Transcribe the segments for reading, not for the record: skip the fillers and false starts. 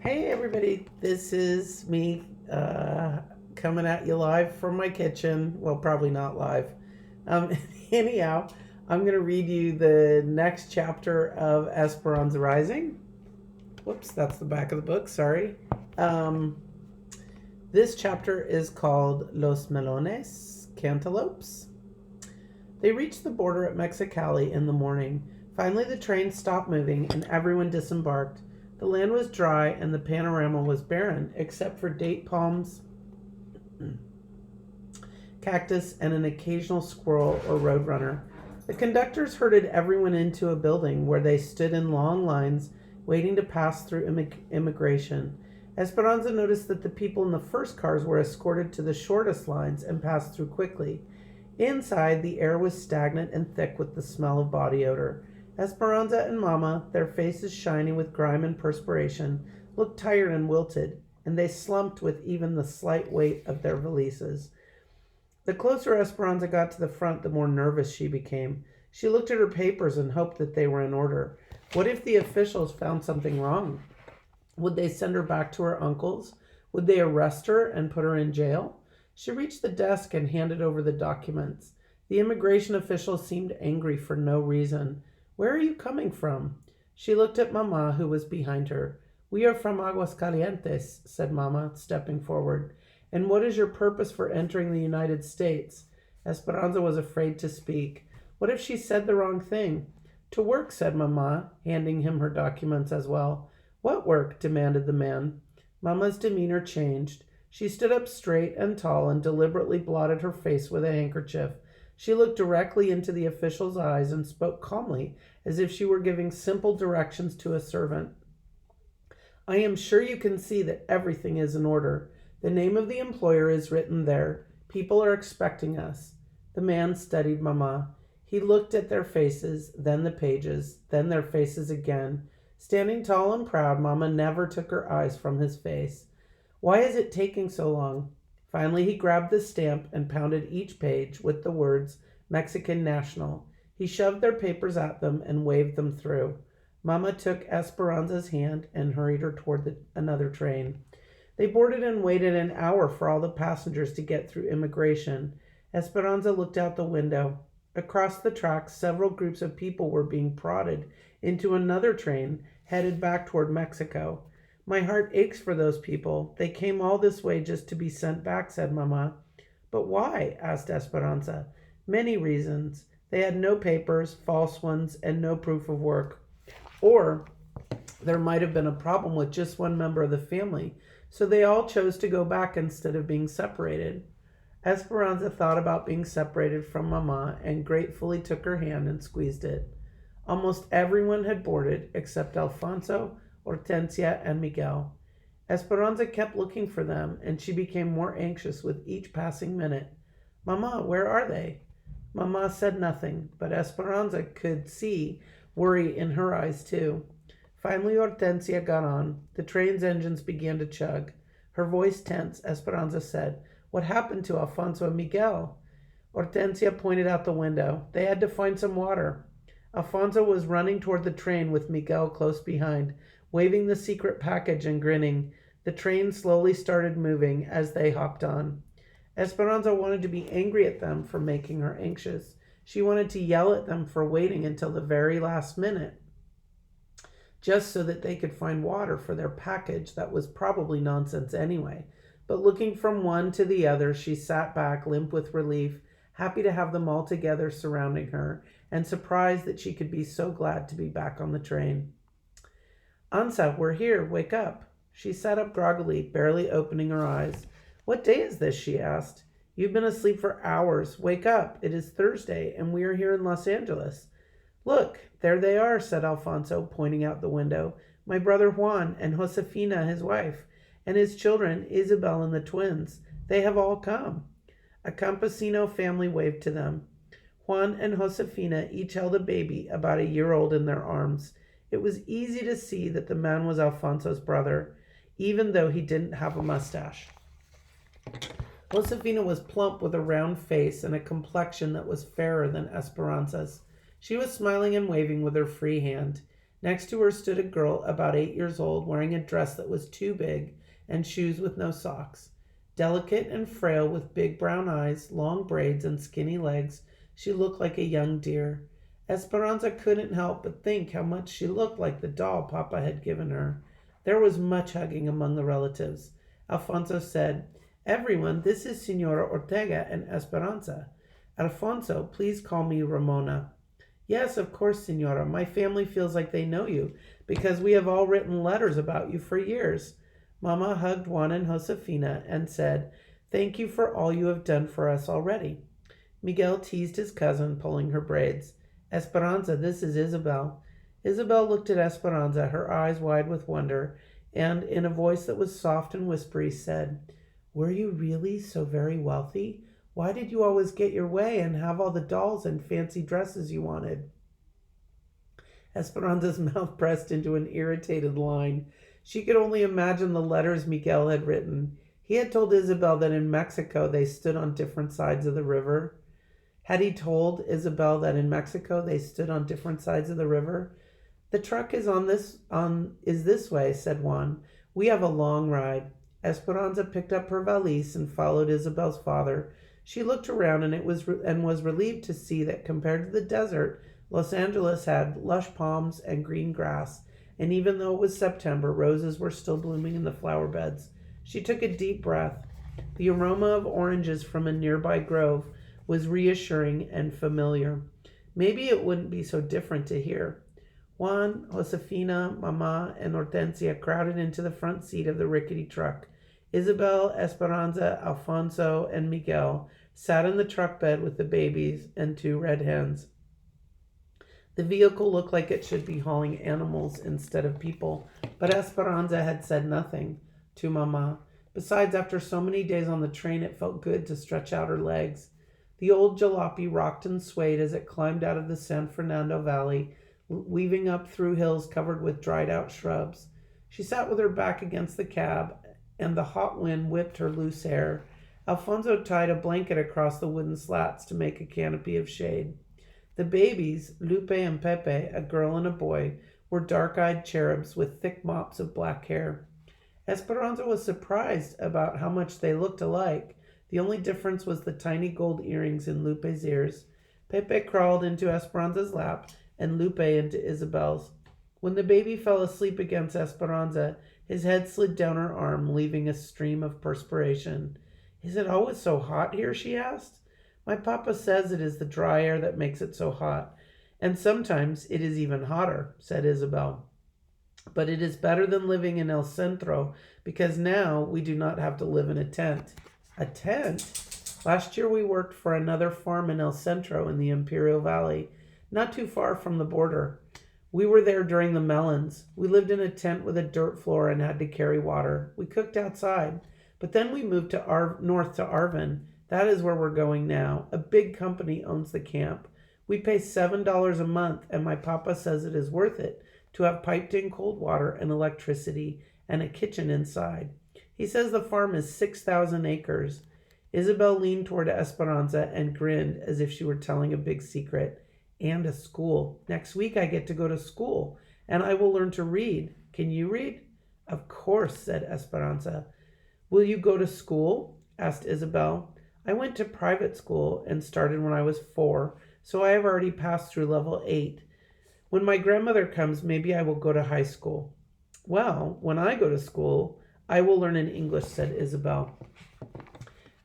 Hey everybody, this is me coming at you live from my kitchen. Well, probably not live. Um, anyhow, I'm going to read you the next chapter of Esperanza Rising. Whoops, that's the back of the book, sorry. Um, this chapter is called Los Melones, Cantaloupes. They reached the border at Mexicali in the morning. Finally, the train stopped moving and everyone disembarked. The land was dry and the panorama was barren, except for date palms, cactus, and an occasional squirrel or roadrunner. The conductors herded everyone into a building where they stood in long lines waiting to pass through immigration. Esperanza noticed that the people in the first cars were escorted to the shortest lines and passed through quickly. Inside, the air was stagnant and thick with the smell of body odor. Esperanza and Mama, their faces shiny with grime and perspiration, looked tired and wilted, and they slumped with even the slight weight of their valises. The closer Esperanza got to the front, the more nervous she became. She looked at her papers and hoped that they were in order. What if the officials found something wrong? Would they send her back to her uncle's? Would they arrest her and put her in jail? She reached the desk and handed over the documents. The immigration official seemed angry for no reason. "Where are you coming from?" She looked at Mama, who was behind her. "We are from Aguascalientes," said Mama, stepping forward. "And what is your purpose for entering the United States?" Esperanza was afraid to speak. What if she said the wrong thing? "To work," said Mama, handing him her documents as well. "What work?" demanded the man. Mama's demeanor changed. She stood up straight and tall and deliberately blotted her face with a handkerchief. She looked directly into the official's eyes and spoke calmly, as if she were giving simple directions to a servant. "I am sure you can see that everything is in order. The name of the employer is written there. People are expecting us." The man studied Mama. He looked at their faces, then the pages, then their faces again. Standing tall and proud, Mama never took her eyes from his face. "Why is it taking so long?" Finally, he grabbed the stamp and pounded each page with the words Mexican National. He shoved their papers at them and waved them through. Mama took Esperanza's hand and hurried her toward another train. They boarded and waited an hour for all the passengers to get through immigration. Esperanza looked out the window. Across the tracks, several groups of people were being prodded into another train headed back toward Mexico. "My heart aches for those people. They came all this way just to be sent back," said Mama. "But why?" asked Esperanza. "Many reasons. They had no papers, false ones, and no proof of work. Or there might have been a problem with just one member of the family, so they all chose to go back instead of being separated." Esperanza thought about being separated from Mama and gratefully took her hand and squeezed it. Almost everyone had boarded except Alfonso, Hortensia, and Miguel. Esperanza kept looking for them, and she became more anxious with each passing minute. "Mama, where are they?" Mama said nothing, but Esperanza could see worry in her eyes too. Finally, Hortensia got on. The train's engines began to chug. Her voice tense, Esperanza said, "What happened to Alfonso and Miguel?" Hortensia pointed out the window. "They had to find some water." Alfonso was running toward the train with Miguel close behind, waving the secret package and grinning. The train slowly started moving as they hopped on. Esperanza wanted to be angry at them for making her anxious. She wanted to yell at them for waiting until the very last minute, just so that they could find water for their package that was probably nonsense anyway. But looking from one to the other, she sat back, limp with relief, happy to have them all together surrounding her, and surprised that she could be so glad to be back on the train. "Ansa, we're here. Wake up." She sat up groggily, barely opening her eyes. "What day is this?" she asked. "You've been asleep for hours. Wake up. It is Thursday, and we are here in Los Angeles." "Look, there they are," said Alfonso, pointing out the window. "My brother Juan and Josefina, his wife, and his children, Isabel and the twins. They have all come." A campesino family waved to them. Juan and Josefina each held a baby about a year old in their arms. It was easy to see that the man was Alfonso's brother, even though he didn't have a mustache. Josefina was plump with a round face and a complexion that was fairer than Esperanza's. She was smiling and waving with her free hand. Next to her stood a girl about 8 years old wearing a dress that was too big and shoes with no socks. Delicate and frail with big brown eyes, long braids, and skinny legs, she looked like a young deer. Esperanza couldn't help but think how much she looked like the doll Papa had given her. There was much hugging among the relatives. Alfonso said, "Everyone, this is Senora Ortega and Esperanza. Alfonso, please call me Ramona." "Yes, of course, Senora. My family feels like they know you because we have all written letters about you for years." Mama hugged Juan and Josefina and said, "Thank you for all you have done for us already." Miguel teased his cousin, pulling her braids. "Esperanza, this is Isabel." Isabel looked at Esperanza, her eyes wide with wonder, and in a voice that was soft and whispery said, "Were you really so very wealthy? Why did you always get your way and have all the dolls and fancy dresses you wanted?" Esperanza's mouth pressed into an irritated line. She could only imagine the letters Miguel had written. He had told Isabel that in Mexico they stood on different sides of the river. Had he told Isabel that in Mexico they stood on different sides of the river? "The truck is this way," said Juan. "We have a long ride." Esperanza picked up her valise and followed Isabel's father. She looked around and was relieved to see that compared to the desert, Los Angeles had lush palms and green grass, and even though it was September, roses were still blooming in the flower beds. She took a deep breath. The aroma of oranges from a nearby grove was reassuring and familiar. Maybe it wouldn't be so different to here. Juan, Josefina, Mama, and Hortensia crowded into the front seat of the rickety truck. Isabel, Esperanza, Alfonso, and Miguel sat in the truck bed with the babies and 2 red hens. The vehicle looked like it should be hauling animals instead of people, but Esperanza had said nothing to Mama. Besides, after so many days on the train, it felt good to stretch out her legs. The old jalopy rocked and swayed as it climbed out of the San Fernando Valley, weaving up through hills covered with dried-out shrubs. She sat with her back against the cab, and the hot wind whipped her loose hair. Alfonso tied a blanket across the wooden slats to make a canopy of shade. The babies, Lupe and Pepe, a girl and a boy, were dark-eyed cherubs with thick mops of black hair. Esperanza was surprised about how much they looked alike. The only difference was the tiny gold earrings in Lupe's ears. Pepe crawled into Esperanza's lap and Lupe into Isabel's. When the baby fell asleep against Esperanza, his head slid down her arm, leaving a stream of perspiration. "Is it always so hot here?" she asked. "My papa says it is the dry air that makes it so hot, and sometimes it is even hotter," said Isabel. "But it is better than living in El Centro, because now we do not have to live in a tent." "A tent?" "Last year we worked for another farm in El Centro in the Imperial Valley, not too far from the border. We were there during the melons. We lived in a tent with a dirt floor and had to carry water. We cooked outside. But then we moved to north to Arvin. That is where we're going now. A big company owns the camp. We pay $7 a month, and my papa says it is worth it to have piped-in cold water and electricity and a kitchen inside. He says the farm is 6,000 acres. Isabel leaned toward Esperanza and grinned as if she were telling a big secret. "And a school. Next week I get to go to school, and I will learn to read. Can you read?" "Of course," said Esperanza. "Will you go to school?" asked Isabel. "I went to private school and started when I was 4, so I have already passed through level 8. When my grandmother comes, maybe I will go to high school." "Well, when I go to school, I will learn in English," said Isabel.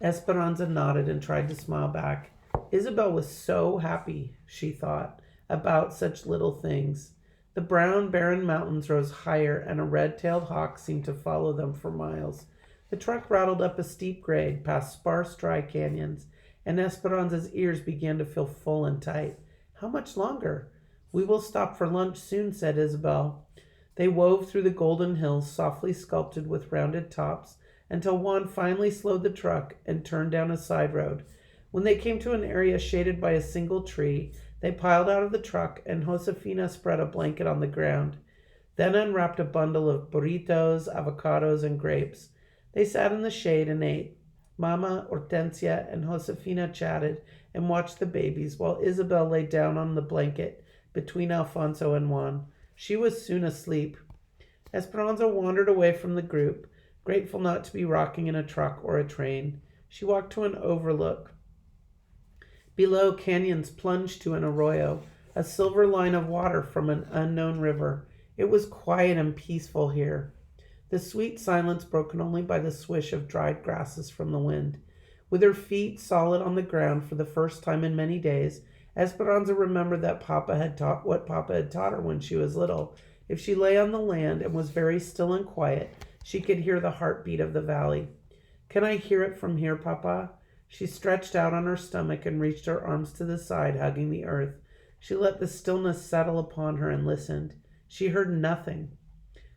Esperanza nodded and tried to smile back. Isabel was so happy, she thought, about such little things. The brown, barren mountains rose higher, and a red-tailed hawk seemed to follow them for miles. The truck rattled up a steep grade, past sparse, dry canyons, and Esperanza's ears began to feel full and tight. "How much longer?" "We will stop for lunch soon," said Isabel. They wove through the golden hills, softly sculpted with rounded tops, until Juan finally slowed the truck and turned down a side road. When they came to an area shaded by a single tree, they piled out of the truck, and Josefina spread a blanket on the ground, then unwrapped a bundle of burritos, avocados, and grapes. They sat in the shade and ate. Mama, Hortensia, and Josefina chatted and watched the babies, while Isabel lay down on the blanket between Alfonso and Juan. She was soon asleep. Esperanza wandered away from the group, grateful not to be rocking in a truck or a train. She walked to an overlook. Below, canyons plunged to an arroyo, a silver line of water from an unknown river. It was quiet and peaceful here, the sweet silence broken only by the swish of dried grasses from the wind. With her feet solid on the ground for the first time in many days, Esperanza remembered that Papa had taught what Papa had taught her when she was little. If she lay on the land and was very still and quiet, she could hear the heartbeat of the valley. "Can I hear it from here, Papa?" She stretched out on her stomach and reached her arms to the side, hugging the earth. She let the stillness settle upon her and listened. She heard nothing.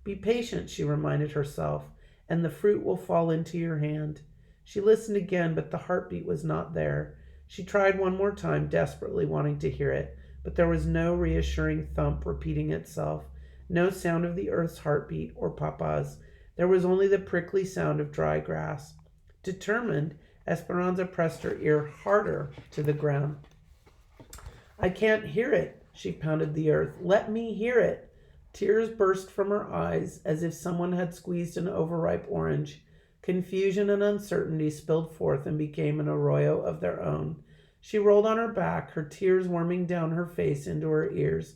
"Be patient," she reminded herself, "and the fruit will fall into your hand." She listened again, but the heartbeat was not there. She tried one more time, desperately wanting to hear it, but there was no reassuring thump repeating itself, no sound of the earth's heartbeat or Papa's. There was only the prickly sound of dry grass. Determined, Esperanza pressed her ear harder to the ground. "I can't hear it," she pounded the earth. "Let me hear it." Tears burst from her eyes as if someone had squeezed an overripe orange. Confusion and uncertainty spilled forth and became an arroyo of their own. She rolled on her back, her tears warming down her face into her ears.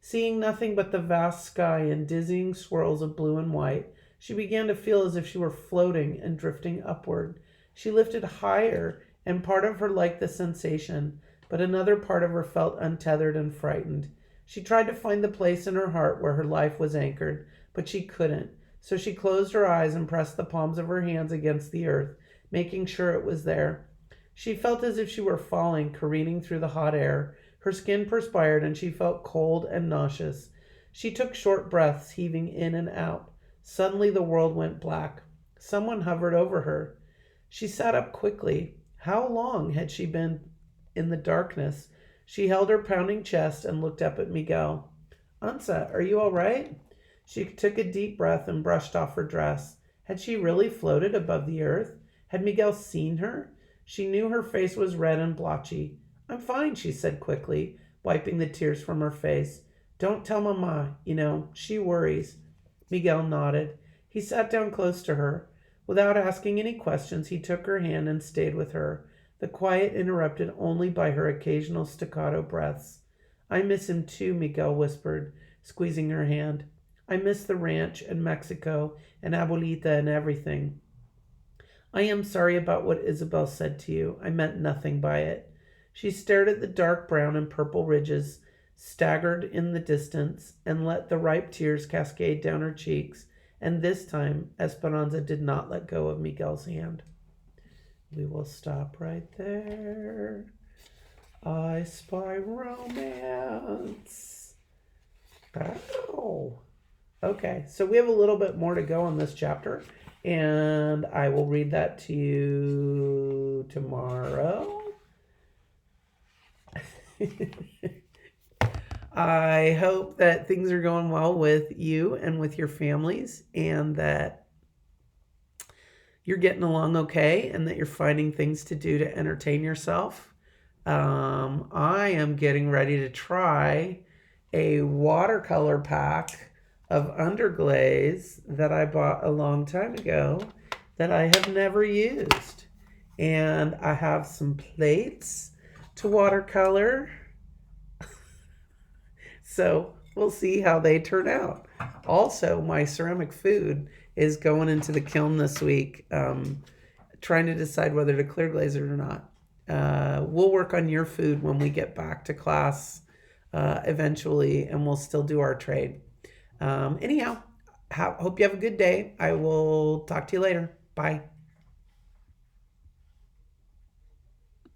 Seeing nothing but the vast sky and dizzying swirls of blue and white, she began to feel as if she were floating and drifting upward. She lifted higher, and part of her liked the sensation, but another part of her felt untethered and frightened. She tried to find the place in her heart where her life was anchored, but she couldn't. So she closed her eyes and pressed the palms of her hands against the earth, making sure it was there. She felt as if she were falling, careening through the hot air. Her skin perspired and she felt cold and nauseous. She took short breaths, heaving in and out. Suddenly the world went black. Someone hovered over her. She sat up quickly. How long had she been in the darkness? She held her pounding chest and looked up at Miguel. "Ansa, are you all right?" She took a deep breath and brushed off her dress. Had she really floated above the earth? Had Miguel seen her? She knew her face was red and blotchy. "I'm fine," she said quickly, wiping the tears from her face. "Don't tell Mama, she worries." Miguel nodded. He sat down close to her. Without asking any questions, he took her hand and stayed with her, the quiet interrupted only by her occasional staccato breaths. "I miss him too," Miguel whispered, squeezing her hand. "I miss the ranch and Mexico and Abuelita and everything. I am sorry about what Isabel said to you. I meant nothing by it." She stared at the dark brown and purple ridges, staggered in the distance, and let the ripe tears cascade down her cheeks. And this time, Esperanza did not let go of Miguel's hand. We will stop right there. I spy romance. Oh. Okay, so we have a little bit more to go on this chapter, and I will read that to you tomorrow. I hope that things are going well with you and with your families, and that you're getting along okay, and that you're finding things to do to entertain yourself. I am getting ready to try a watercolor pack of underglaze that I bought a long time ago that I have never used. And I have some plates to watercolor. So we'll see how they turn out. Also, my ceramic food is going into the kiln this week, trying to decide whether to clear glaze it or not. We'll work on your food when we get back to class eventually, and we'll still do our trade. Anyhow, hope you have a good day. I will talk to you later. Bye.